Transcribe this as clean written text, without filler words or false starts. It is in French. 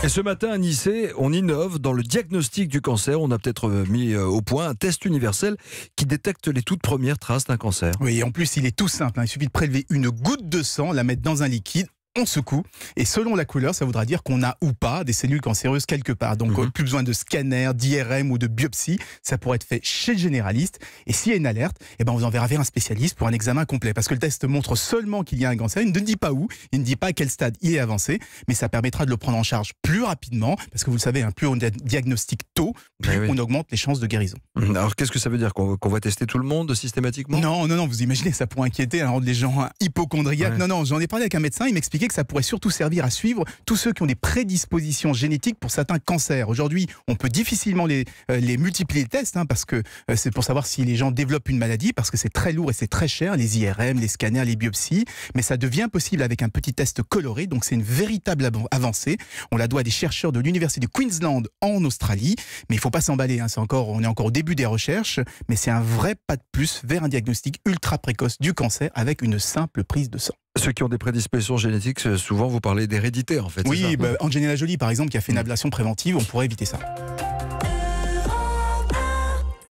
Et ce matin à Nice, on innove dans le diagnostic du cancer. On a peut-être mis au point un test universel qui détecte les toutes premières traces d'un cancer. Oui, en plus, il est tout simple. Il suffit de prélever une goutte de sang, la mettre dans un liquide. On secoue et selon la couleur, ça voudra dire qu'on a ou pas des cellules cancéreuses quelque part. Donc plus besoin de scanner, d'IRM ou de biopsie. Ça pourrait être fait chez le généraliste. Et s'il y a une alerte, on vous enverra vers un spécialiste pour un examen complet. Parce que le test montre seulement qu'il y a un cancer. Il ne dit pas où, il ne dit pas à quel stade il est avancé. Mais ça permettra de le prendre en charge plus rapidement. Parce que vous le savez, plus on diagnostique tôt, plus on augmente les chances de guérison. Alors qu'est-ce que ça veut dire? Qu'on va tester tout le monde systématiquement? Non, vous imaginez, ça pourrait inquiéter, rendre les gens hypocondriaques. Non, j'en ai parlé avec un médecin, il m'expliquait que ça pourrait surtout servir à suivre tous ceux qui ont des prédispositions génétiques pour certains cancers. Aujourd'hui, on peut difficilement les multiplier les tests, parce que c'est pour savoir si les gens développent une maladie, parce que c'est très lourd et c'est très cher, les IRM, les scanners, les biopsies, mais ça devient possible avec un petit test coloré, donc c'est une véritable avancée. On la doit à des chercheurs de l'université de Queensland en Australie, mais il ne faut pas s'emballer, on est encore au début des recherches, mais c'est un vrai pas de plus vers un diagnostic ultra précoce du cancer avec une simple prise de sang. Ceux qui ont des prédispositions génétiques, souvent vous parlez d'hérédité en fait. Oui, Angelina Jolie par exemple qui a fait une ablation préventive, on pourrait éviter ça.